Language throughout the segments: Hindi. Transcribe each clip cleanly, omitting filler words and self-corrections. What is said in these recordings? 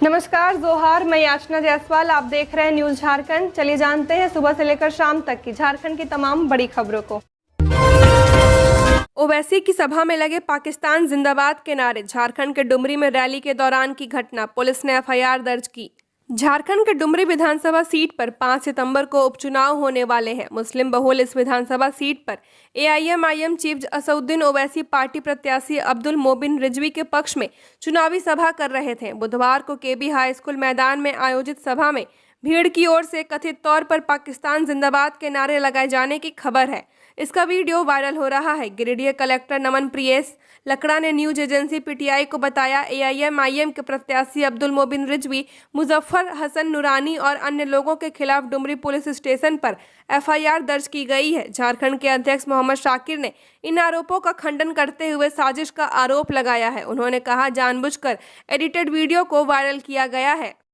नमस्कार जोहार, मैं याचना जायसवाल। आप देख रहे हैं न्यूज झारखंड। चलिए जानते हैं सुबह से लेकर शाम तक की झारखंड की तमाम बड़ी खबरों को। ओवैसी की सभा में लगे पाकिस्तान जिंदाबाद के नारे। झारखंड के डुमरी में रैली के दौरान की घटना, पुलिस ने एफआईआर दर्ज की। झारखंड के डुमरी विधानसभा सीट पर 5 सितंबर को उपचुनाव होने वाले हैं। मुस्लिम बहुल इस विधानसभा सीट पर AIMIM chief Asaduddin Owaisi party प्रत्याशी अब्दुल मोबिन रिजवी के पक्ष में चुनावी सभा कर रहे थे। बुधवार को केबी हाई स्कूल मैदान में आयोजित सभा में भीड़ की ओर से कथित तौर पर पाकिस्तान जिंदाबाद के नारे लगाए जाने की खबर है। इसका वीडियो वायरल हो रहा है। गिरिडीह कलेक्टर नमन प्रियेश लकड़ा ने न्यूज एजेंसी पीटीआई को बताया, एआईएमआईएम के प्रत्याशी अब्दुल मोबिन रिजवी, मुजफ्फर हसन नूरानी और अन्य लोगों के खिलाफ डुमरी पुलिस स्टेशन पर एफआईआर दर्ज की गई है। झारखंड के अध्यक्ष मोहम्मद शाकिर ने इन आरोपों का खंडन करते हुए साजिश का आरोप लगाया है। उन्होंने कहा, जानबूझकर एडिटेड वीडियो को वायरल किया गया है।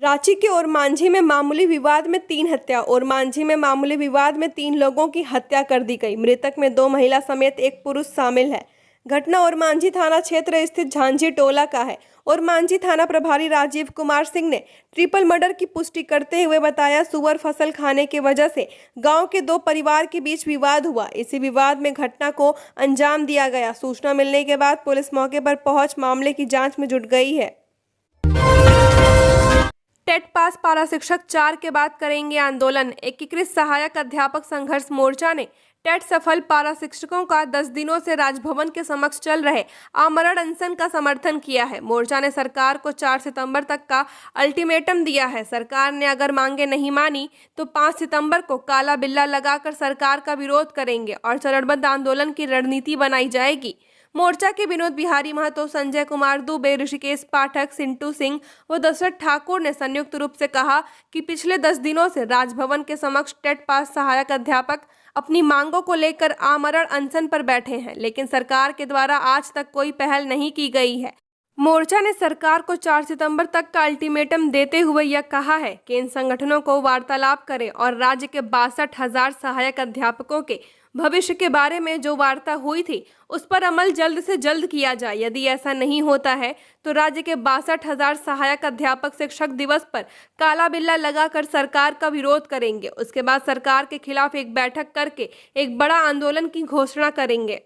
रांची के ओरमांझी में मामूली विवाद में 3 हत्या। ओरमांझी में मामूली विवाद में 3 लोगों की हत्या कर दी गई। मृतक में 2 महिला समेत 1 पुरुष शामिल है। घटना ओरमांझी थाना क्षेत्र स्थित झांझी टोला का है। ओरमांझी थाना प्रभारी राजीव कुमार सिंह ने ट्रिपल मर्डर की पुष्टि करते हुए बताया, सुअर फसल खाने की वजह से गांव के 2 परिवार के बीच विवाद हुआ। इसी विवाद में घटना को अंजाम दिया गया। सूचना मिलने के बाद पुलिस मौके पर पहुंच मामले की जांच में जुट गई है। टेट पास पारा शिक्षक 4 के बाद करेंगे आंदोलन। एकीकृत सहायक अध्यापक संघर्ष मोर्चा ने टेट सफल पारा शिक्षकों का 10 दिनों से राजभवन के समक्ष चल रहे आमरण अनशन का समर्थन किया है। मोर्चा ने सरकार को 4 सितंबर तक का अल्टीमेटम दिया है। सरकार ने अगर मांगे नहीं मानी तो 5 सितंबर को काला बिल्ला लगाकर सरकार का विरोध करेंगे और चरणबद्ध आंदोलन की रणनीति बनाई जाएगी। मोर्चा के विनोद बिहारी महतो, संजय कुमार दुबे, ऋषिकेश पाठक, सिंटू सिंह व दशरथ ठाकुर ने संयुक्त रूप से कहा कि पिछले 10 दिनों से राजभवन के समक्ष टेट पास सहायक अध्यापक अपनी मांगों को लेकर आमरण अनशन पर बैठे हैं, लेकिन सरकार के द्वारा आज तक कोई पहल नहीं की गई है। मोर्चा ने सरकार को 4 सितंबर तक का अल्टीमेटम देते हुए यह कहा है कि इन संगठनों को वार्तालाप करें और राज्य के 62,000 सहायक अध्यापकों के भविष्य के बारे में जो वार्ता हुई थी उस पर अमल जल्द से जल्द किया जाए। यदि ऐसा नहीं होता है तो राज्य के 62,000 सहायक अध्यापक शिक्षक दिवस पर काला बिल्ला लगाकर सरकार का विरोध करेंगे। उसके बाद सरकार के खिलाफ एक बैठक करके एक बड़ा आंदोलन की घोषणा करेंगे।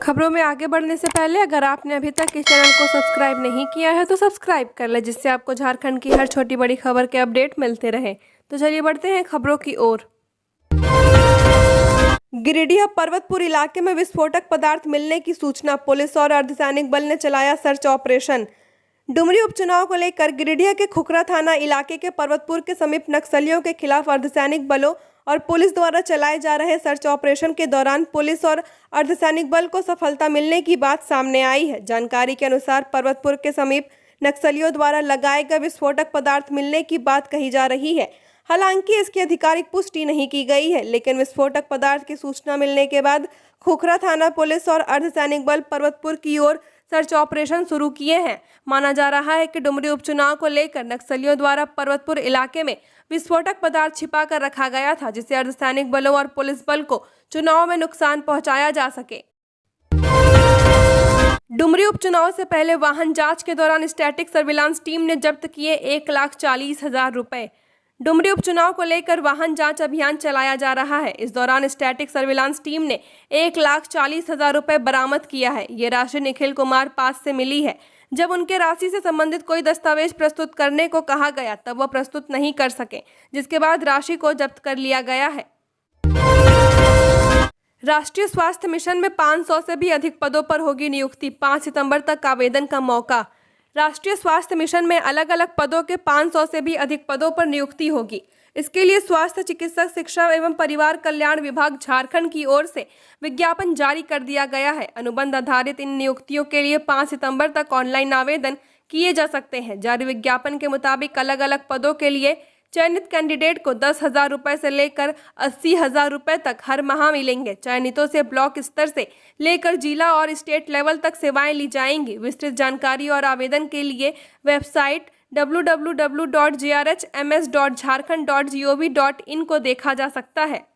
खबरों में आगे बढ़ने से पहले अगर आपने अभी तक इस चैनल को सब्सक्राइब नहीं किया है तो सब्सक्राइब कर ले, जिससे आपको झारखंड की हर छोटी बड़ी खबर के अपडेट मिलते रहे। तो चलिए बढ़ते हैं खबरों की ओर। गिरिडीह पर्वतपुर इलाके में विस्फोटक पदार्थ मिलने की सूचना, पुलिस और अर्धसैनिक बल ने चलाया सर्च ऑपरेशन। डुमरी उपचुनाव को लेकर गिरिडीह के खुखरा थाना इलाके के पर्वतपुर के समीप नक्सलियों के खिलाफ अर्धसैनिक बलों और पुलिस द्वारा चलाए जा रहे सर्च ऑपरेशन के दौरान पुलिस और अर्धसैनिक बल को सफलता मिलने की बात सामने आई है। जानकारी के अनुसार पर्वतपुर के समीप नक्सलियों द्वारा लगाए गए विस्फोटक पदार्थ मिलने की बात कही जा रही है। हालांकि इसकी आधिकारिक पुष्टि नहीं की गई है, लेकिन विस्फोटक पदार्थ की सूचना मिलने के बाद खुखरा थाना पुलिस और अर्धसैनिक बल पर्वतपुर की ओर सर्च ऑपरेशन शुरू किए हैं। माना जा रहा है कि डुमरी उपचुनाव को लेकर नक्सलियों द्वारा पर्वतपुर इलाके में विस्फोटक पदार्थ छिपा कर रखा गया था, जिससे अर्धसैनिक बलों और पुलिस बल को चुनाव में नुकसान पहुंचाया जा सके। डुमरी उपचुनाव से पहले वाहन जांच के दौरान स्टैटिक सर्विलांस टीम ने जब्त किए 1,40,000 रुपए। डुमरी उपचुनाव को लेकर वाहन जांच अभियान चलाया जा रहा है। इस दौरान स्टैटिक सर्विलांस टीम ने 1,40,000 रुपए बरामद किया है। ये राशि निखिल कुमार पास से मिली है। जब उनके राशि से संबंधित कोई दस्तावेज प्रस्तुत करने को कहा गया तब वह प्रस्तुत नहीं कर सके, जिसके बाद राशि को जब्त कर लिया गया है। राष्ट्रीय स्वास्थ्य मिशन में 500 से भी अधिक पदों पर होगी नियुक्ति। 5 सितंबर तक आवेदन का मौका। राष्ट्रीय स्वास्थ्य मिशन में अलग अलग पदों के 500 से भी अधिक पदों पर नियुक्ति होगी। इसके लिए स्वास्थ्य, चिकित्सक, शिक्षा एवं परिवार कल्याण विभाग झारखंड की ओर से विज्ञापन जारी कर दिया गया है। अनुबंध आधारित इन नियुक्तियों के लिए 5 सितंबर तक ऑनलाइन आवेदन किए जा सकते हैं। जारी विज्ञापन के मुताबिक अलग अलग पदों के लिए चयनित कैंडिडेट को 10,000 रुपए से लेकर 80,000 रुपए तक हर माह मिलेंगे। चयनितों से ब्लॉक स्तर से लेकर जिला और स्टेट लेवल तक सेवाएं ली जाएंगी। विस्तृत जानकारी और आवेदन के लिए वेबसाइट www.grhms.jharkhand.gov.in को देखा जा सकता है।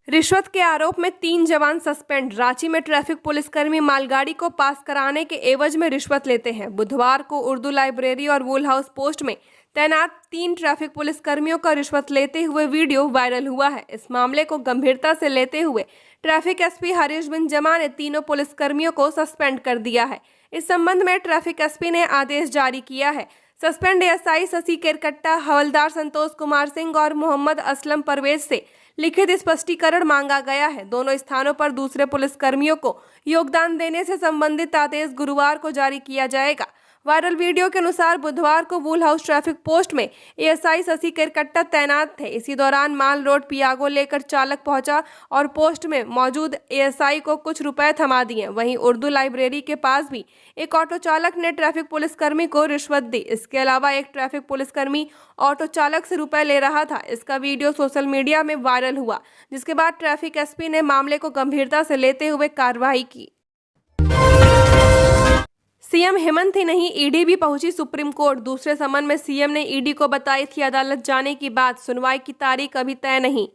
रिश्वत के आरोप में 3 जवान सस्पेंड। रांची में ट्रैफिक पुलिसकर्मी मालगाड़ी को पास कराने के एवज में रिश्वत लेते हैं। बुधवार को उर्दू लाइब्रेरी और वुल हाउस पोस्ट में तैनात 3 ट्रैफिक पुलिसकर्मियों का रिश्वत लेते हुए वीडियो वायरल हुआ है। इस मामले को गंभीरता से लेते हुए ट्रैफिक एसपी हरीश बिन जमा ने तीनों पुलिसकर्मियों को सस्पेंड कर दिया है। इस संबंध में ट्रैफिक एसपी ने आदेश जारी किया है। सस्पेंड एएसआई शशि केरकट्टा, हवलदार संतोष कुमार सिंह और मोहम्मद असलम परवेज से लिखित स्पष्टीकरण मांगा गया है। दोनों स्थानों पर दूसरे पुलिसकर्मियों को योगदान देने से संबंधित आदेश गुरुवार को जारी किया जाएगा। वायरल वीडियो के अनुसार बुधवार को वुल हाउस ट्रैफिक पोस्ट में एएसआई शशि केरकट्टा तैनात थे। इसी दौरान माल रोड पियागो लेकर चालक पहुंचा और पोस्ट में मौजूद एएसआई को कुछ रुपए थमा दिए। वहीं उर्दू लाइब्रेरी के पास भी एक ऑटो चालक ने ट्रैफिक पुलिसकर्मी को रिश्वत दी। इसके अलावा एक ट्रैफिक पुलिसकर्मी ऑटो चालक से रुपए ले रहा था। इसका वीडियो सोशल मीडिया में वायरल हुआ, जिसके बाद ट्रैफिक एसपी ने मामले को गंभीरता से लेते हुए कार्रवाई की। सीएम हेमंत ही नहीं, ईडी भी पहुंची सुप्रीम कोर्ट। दूसरे समन में सीएम ने ईडी को बताई थी अदालत जाने की बात। सुनवाई की तारीख अभी तय नहीं।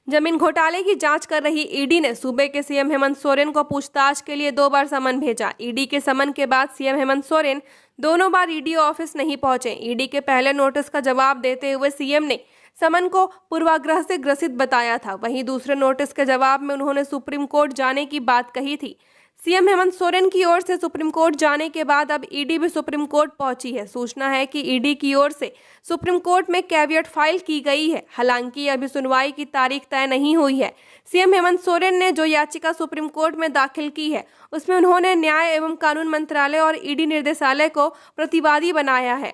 जमीन घोटाले की जांच कर रही ईडी ने सूबे के सीएम हेमंत सोरेन को पूछताछ के लिए 2 बार समन भेजा। ईडी के समन के बाद सीएम हेमंत सोरेन दोनों बार ईडी ऑफिस नहीं पहुंचे। ईडी के पहले नोटिस का जवाब देते हुए सीएम ने समन को पूर्वाग्रह से ग्रसित बताया था। वहीं दूसरे नोटिस के जवाब में उन्होंने सुप्रीम कोर्ट जाने की बात कही थी। सीएम हेमंत सोरेन की ओर से सुप्रीम कोर्ट जाने के बाद अब ईडी भी सुप्रीम कोर्ट पहुंची है। सूचना है कि ईडी की ओर से सुप्रीम कोर्ट में कैवियट फाइल की गई है। हालांकि अभी सुनवाई की तारीख तय नहीं हुई है। सीएम हेमंत सोरेन ने जो याचिका सुप्रीम कोर्ट में दाखिल की है, उसमें उन्होंने न्याय एवं कानून मंत्रालय और ईडी निर्देशालय को प्रतिवादी बनाया है।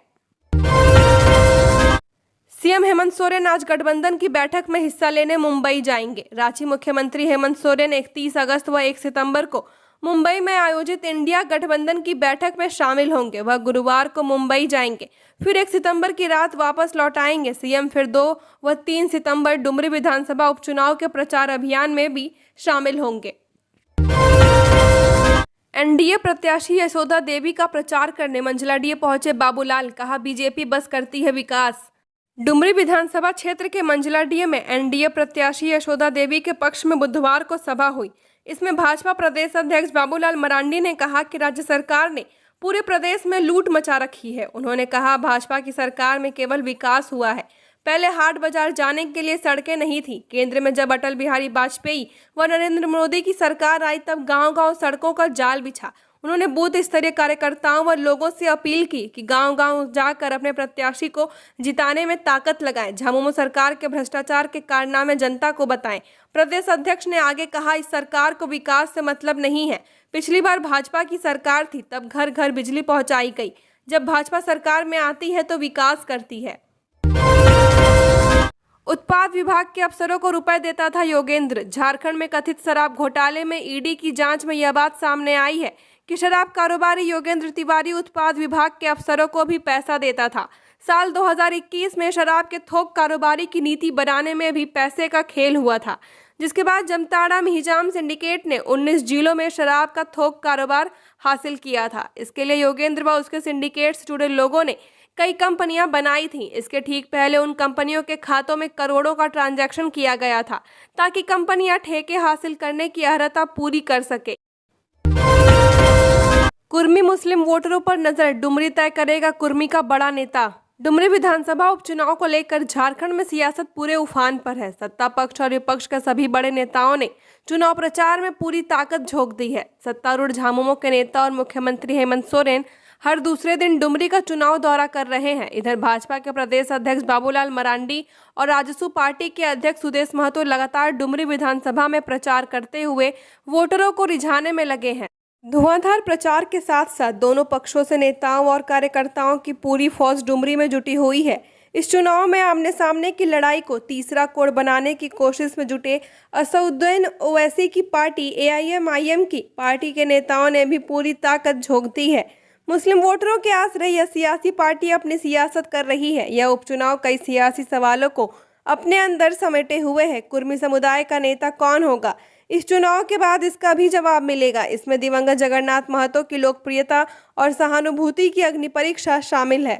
सीएम हेमंत सोरेन आज गठबंधन की बैठक में हिस्सा लेने मुंबई जाएंगे। रांची मुख्यमंत्री हेमंत सोरेन 31 अगस्त व 1 सितंबर को मुंबई में आयोजित इंडिया गठबंधन की बैठक में शामिल होंगे। वह गुरुवार को मुंबई जाएंगे, फिर 1 सितंबर की रात वापस लौट आएंगे। सीएम फिर 2 व 3 सितंबर डुमरी विधानसभा उपचुनाव के प्रचार अभियान में भी शामिल होंगे। एनडीए प्रत्याशी यशोदा देवी का प्रचार करने मंझलाडीह पहुंचे बाबूलाल। कहा, बीजेपी बस करती है विकास। डुमरी विधानसभा क्षेत्र के मंझलाडीह में एनडीए प्रत्याशी यशोदा देवी के पक्ष में बुधवार को सभा हुई। इसमें भाजपा प्रदेश अध्यक्ष बाबूलाल मरांडी ने कहा कि राज्य सरकार ने पूरे प्रदेश में लूट मचा रखी है। उन्होंने कहा, भाजपा की सरकार में केवल विकास हुआ है। पहले हाट बाजार जाने के लिए सड़कें नहीं थी। केंद्र में जब अटल बिहारी वाजपेयी व नरेंद्र मोदी की सरकार आई, तब गांव-गांव सड़कों का जाल बिछा। उन्होंने बूथ स्तरीय कार्यकर्ताओं व लोगों से अपील की कि गांव-गांव जाकर अपने प्रत्याशी को जिताने में ताकत लगाएं। झामुमो सरकार के भ्रष्टाचार के कारनामे जनता को बताएं। प्रदेश अध्यक्ष ने आगे कहा, इस सरकार को विकास से मतलब नहीं है। पिछली बार भाजपा की सरकार थी, तब घर घर बिजली पहुंचाई गई। जब भाजपा सरकार में आती है तो विकास करती है। उत्पाद विभाग के अफसरों को रुपए देता था योगेंद्र। झारखंड में कथित शराब घोटाले में ईडी की जांच में यह बात सामने आई है कि शराब कारोबारी योगेंद्र तिवारी उत्पाद विभाग के अफसरों को भी पैसा देता था। साल 2021 में शराब के थोक कारोबारी की नीति बनाने में भी पैसे का खेल हुआ था, जिसके बाद जमताड़ा में हिजाम सिंडिकेट ने 19 जिलों में शराब का थोक कारोबार हासिल किया था। इसके लिए योगेंद्र व उसके सिंडिकेट से जुड़े लोगों ने कई कंपनियां बनाई थीं। इसके ठीक पहले उन कंपनियों के खातों में करोड़ों का ट्रांजैक्शन किया गया था, ताकि कंपनियां ठेके हासिल करने की अर्हता पूरी कर सके। कुर्मी मुस्लिम वोटरों पर नजर, डुमरी तय करेगा कुर्मी का बड़ा नेता। डुमरी विधानसभा उपचुनाव को लेकर झारखंड में सियासत पूरे उफान पर है। सत्ता पक्ष और विपक्ष के सभी बड़े नेताओं ने चुनाव प्रचार में पूरी ताकत झोंक दी है। सत्तारूढ़ झामुमो के नेता और मुख्यमंत्री हेमंत सोरेन हर दूसरे दिन डुमरी का चुनाव दौरा कर रहे हैं। इधर भाजपा के प्रदेश अध्यक्ष बाबूलाल मरांडी और राजसू पार्टी के अध्यक्ष सुदेश महतो लगातार डुमरी विधानसभा में प्रचार करते हुए वोटरों को रिझाने में लगे हैं। धुआंधार प्रचार के साथ साथ दोनों पक्षों से नेताओं और कार्यकर्ताओं की पूरी फौज डुमरी में जुटी हुई है। इस चुनाव में आमने सामने की लड़ाई को तीसरा कोण बनाने की कोशिश में जुटे असदुद्दीन ओवैसी की पार्टी एआईएमआईएम की पार्टी के नेताओं ने भी पूरी ताकत झोंक दी है। मुस्लिम वोटरों के आश्रय यह सियासी पार्टी अपनी सियासत कर रही है। यह उपचुनाव कई सियासी सवालों को अपने अंदर समेटे हुए है। कुर्मी समुदाय का नेता कौन होगा, इस चुनाव के बाद इसका भी जवाब मिलेगा। इसमें दिवंगत जगन्नाथ महतो की लोकप्रियता और सहानुभूति की अग्नि परीक्षा शामिल है।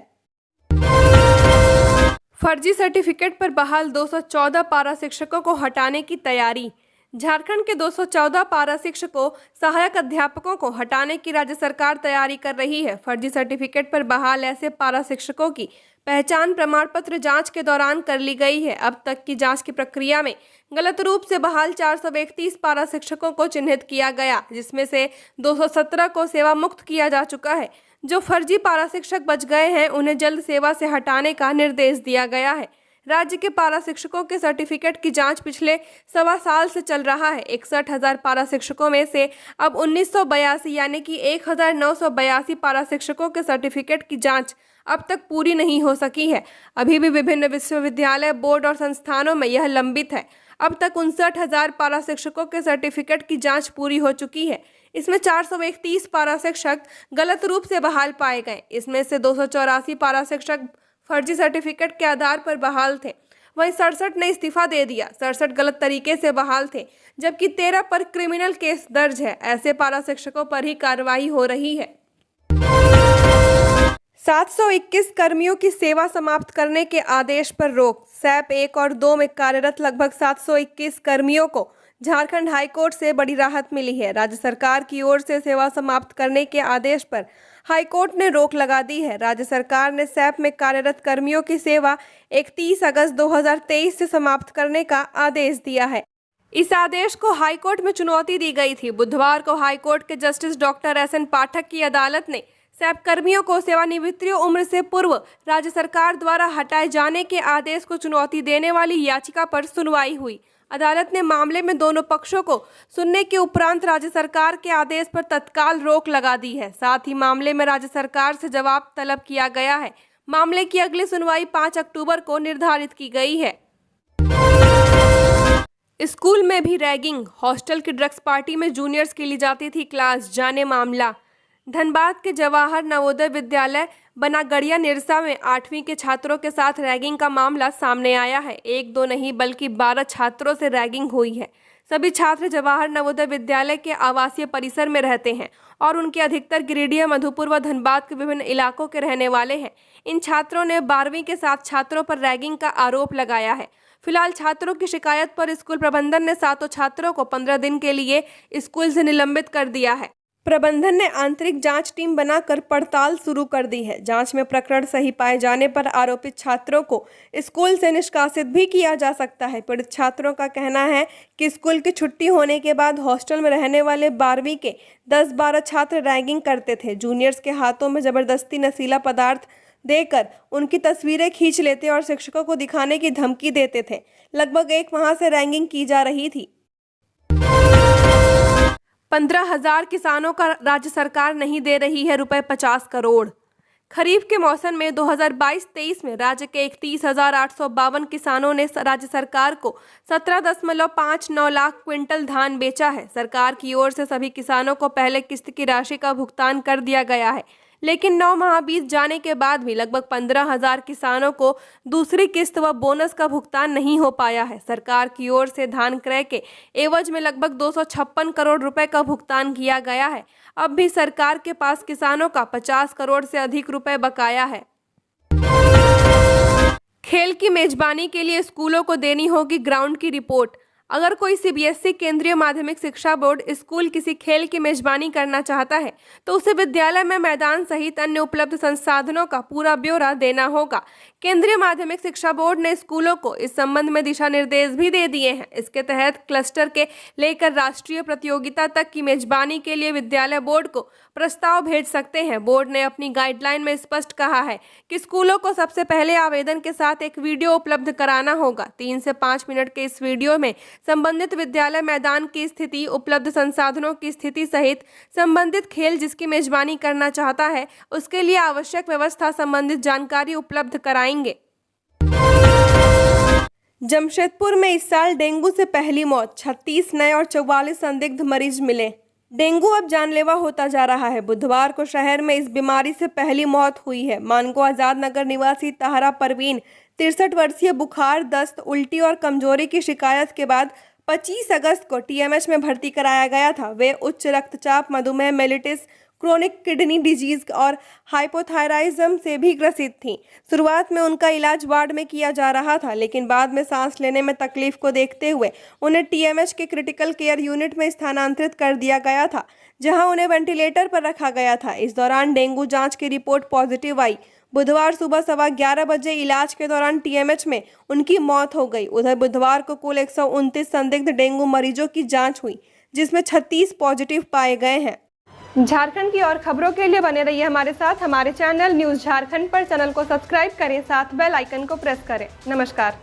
फर्जी सर्टिफिकेट पर बहाल 214 पारा शिक्षकों को हटाने की तैयारी। झारखंड के 214 पारा शिक्षकों सहायक अध्यापकों को हटाने की राज्य सरकार तैयारी कर रही है। फर्जी सर्टिफिकेट पर बहाल ऐसे पारा शिक्षकों की पहचान प्रमाण पत्र जांच के दौरान कर ली गई है। अब तक की जांच की प्रक्रिया में गलत रूप से बहाल 431 पारा शिक्षकों को चिन्हित किया गया, जिसमें से 217 को सेवा मुक्त किया जा चुका है। जो फर्जी पारा शिक्षक बच गए हैं, उन्हें जल्द सेवा से हटाने का निर्देश दिया गया है। राज्य के पारा शिक्षकों के सर्टिफिकेट की जांच पिछले 1.25 साल से चल रहा है। 61,000 पारा शिक्षकों में से अब 1982 यानी कि 1,982 पारा शिक्षकों के सर्टिफिकेट की जांच अब तक पूरी नहीं हो सकी है। अभी भी विभिन्न विश्वविद्यालय, बोर्ड और संस्थानों में यह लंबित है। अब तक 59,000 पारा शिक्षकों के सर्टिफिकेट की जांच पूरी हो चुकी है। इसमें 431 पारा शिक्षक गलत रूप से बहाल पाए गए। इसमें से 284 पारा शिक्षक फर्जी सर्टिफिकेट के आधार पर बहाल थे। वहीं 67 ने इस्तीफा दे दिया। 67 गलत तरीके से बहाल थे, जबकि 13 पर क्रिमिनल केस दर्ज है। ऐसे पारा शिक्षकों पर ही कार्रवाई हो रही है। 721 कर्मियों की सेवा समाप्त करने के आदेश पर रोक। सैप 1 और 2 में कार्यरत लगभग 721 कर्मियों को झारखंड हाईकोर्ट से बड़ी राहत मिली है। राज्य सरकार की ओर से सेवा समाप्त करने के आदेश पर हाईकोर्ट ने रोक लगा दी है। राज्य सरकार ने सैप में कार्यरत कर्मियों की सेवा 31 अगस्त 2023 से समाप्त करने का आदेश दिया है। इस आदेश को हाईकोर्ट में चुनौती दी गई थी। बुधवार को हाईकोर्ट के जस्टिस डॉक्टर एस.एन. पाठक की अदालत ने सैप कर्मियों को सेवानिवृत्ति उम्र से पूर्व राज्य सरकार द्वारा हटाए जाने के आदेश को चुनौती देने वाली याचिका पर सुनवाई हुई। अदालत ने मामले में दोनों पक्षों को सुनने के उपरांत राज्य सरकार के आदेश पर तत्काल रोक लगा दी है। साथ ही मामले में राज्य सरकार से जवाब तलब किया गया है। मामले की अगली सुनवाई 5 अक्टूबर को निर्धारित की गई है। स्कूल में भी रैगिंग। हॉस्टल की ड्रग्स पार्टी में जूनियर्स की ली जाती थी क्लास। जाने मामला। धनबाद के जवाहर नवोदय विद्यालय बनागड़िया निरसा में 8वीं के छात्रों के साथ रैगिंग का मामला सामने आया है। 1-2 नहीं बल्कि 12 छात्रों से रैगिंग हुई है। सभी छात्र जवाहर नवोदय विद्यालय के आवासीय परिसर में रहते हैं और उनके अधिकतर गिरिडीह, मधुपुर व धनबाद के विभिन्न इलाकों के रहने वाले हैं। इन छात्रों ने 12वीं के 7 छात्रों पर रैगिंग का आरोप लगाया है। फिलहाल छात्रों की शिकायत पर स्कूल प्रबंधन ने 7 छात्रों को 15 दिन के लिए स्कूल से निलंबित कर दिया है। प्रबंधन ने आंतरिक जांच टीम बनाकर पड़ताल शुरू कर दी है। जांच में प्रकरण सही पाए जाने पर आरोपित छात्रों को स्कूल से निष्कासित भी किया जा सकता है। पीड़ित छात्रों का कहना है कि स्कूल की छुट्टी होने के बाद हॉस्टल में रहने वाले 12वीं के 10-12 छात्र रैगिंग करते थे। जूनियर्स के हाथों में जबरदस्ती नशीला पदार्थ देकर उनकी तस्वीरें खींच लेते और शिक्षकों को दिखाने की धमकी देते थे। लगभग 1 माह से रैगिंग की जा रही थी। 15,000 किसानों का राज्य सरकार नहीं दे रही है रुपए 50 करोड़। खरीफ के मौसम में 2022-23 में राज्य के 31,852 किसानों ने राज्य सरकार को 17.59 लाख क्विंटल धान बेचा है। सरकार की ओर से सभी किसानों को पहले किस्त की राशि का भुगतान कर दिया गया है, लेकिन 9 माह बीत जाने के बाद भी लगभग 15,000 किसानों को दूसरी किस्त व बोनस का भुगतान नहीं हो पाया है। सरकार की ओर से धान क्रय के एवज में लगभग 256 करोड़ रुपए का भुगतान किया गया है। अब भी सरकार के पास किसानों का 50 करोड़ से अधिक रुपए बकाया है। खेल की मेजबानी के लिए स्कूलों को देनी होगी ग्राउंड की रिपोर्ट। अगर कोई सीबीएसई केंद्रीय माध्यमिक शिक्षा बोर्ड स्कूल किसी खेल की मेजबानी करना चाहता है तो उसे विद्यालय में मैदान सहित अन्य उपलब्ध संसाधनों का पूरा ब्यौरा देना होगा। केंद्रीय माध्यमिक शिक्षा बोर्ड ने स्कूलों को इस संबंध में दिशा निर्देश भी दे दिए हैं। इसके तहत क्लस्टर के लेकर राष्ट्रीय प्रतियोगिता तक की मेजबानी के लिए विद्यालय बोर्ड को प्रस्ताव भेज सकते हैं। बोर्ड ने अपनी गाइडलाइन में स्पष्ट कहा है कि स्कूलों को सबसे पहले आवेदन के साथ एक वीडियो उपलब्ध कराना होगा। 3 से 5 मिनट के इस वीडियो में संबंधित विद्यालय मैदान की स्थिति, उपलब्ध संसाधनों की स्थिति सहित संबंधित खेल जिसकी मेजबानी करना चाहता है उसके लिए आवश्यक व्यवस्था संबंधित जानकारी उपलब्ध कराएंगे। जमशेदपुर में इस साल डेंगू से पहली मौत। 36 नए और 44 संदिग्ध मरीज मिले। डेंगू अब जानलेवा होता जा रहा है। बुधवार को शहर में इस बीमारी से पहली मौत हुई है। मानगो आजाद नगर निवासी ताहरा परवीन 63 वर्षीय बुखार, दस्त, उल्टी और कमजोरी की शिकायत के बाद 25 अगस्त को टीएमएच में भर्ती कराया गया था। वे उच्च रक्तचाप, मधुमेह, मेलिटिस, क्रोनिक किडनी डिजीज और हाइपोथायराइज्म से भी ग्रसित थीं। शुरुआत में उनका इलाज वार्ड में किया जा रहा था, लेकिन बाद में सांस लेने में तकलीफ को देखते हुए उन्हें टीएमएच के क्रिटिकल केयर यूनिट में स्थानांतरित कर दिया गया था, जहां उन्हें वेंटिलेटर पर रखा गया था। इस दौरान डेंगू जांच की रिपोर्ट पॉजिटिव आई। बुधवार सुबह 11:15 बजे इलाज के दौरान टीएमएच में उनकी मौत हो गई। उधर बुधवार को कुल 129 संदिग्ध डेंगू मरीजों की जांच हुई, जिसमें 36 पॉजिटिव पाए गए हैं। झारखंड की और खबरों के लिए बने रहिए हमारे साथ। हमारे चैनल न्यूज़ झारखंड पर चैनल को सब्सक्राइब करें, साथ बेल आइकन को प्रेस करें। नमस्कार।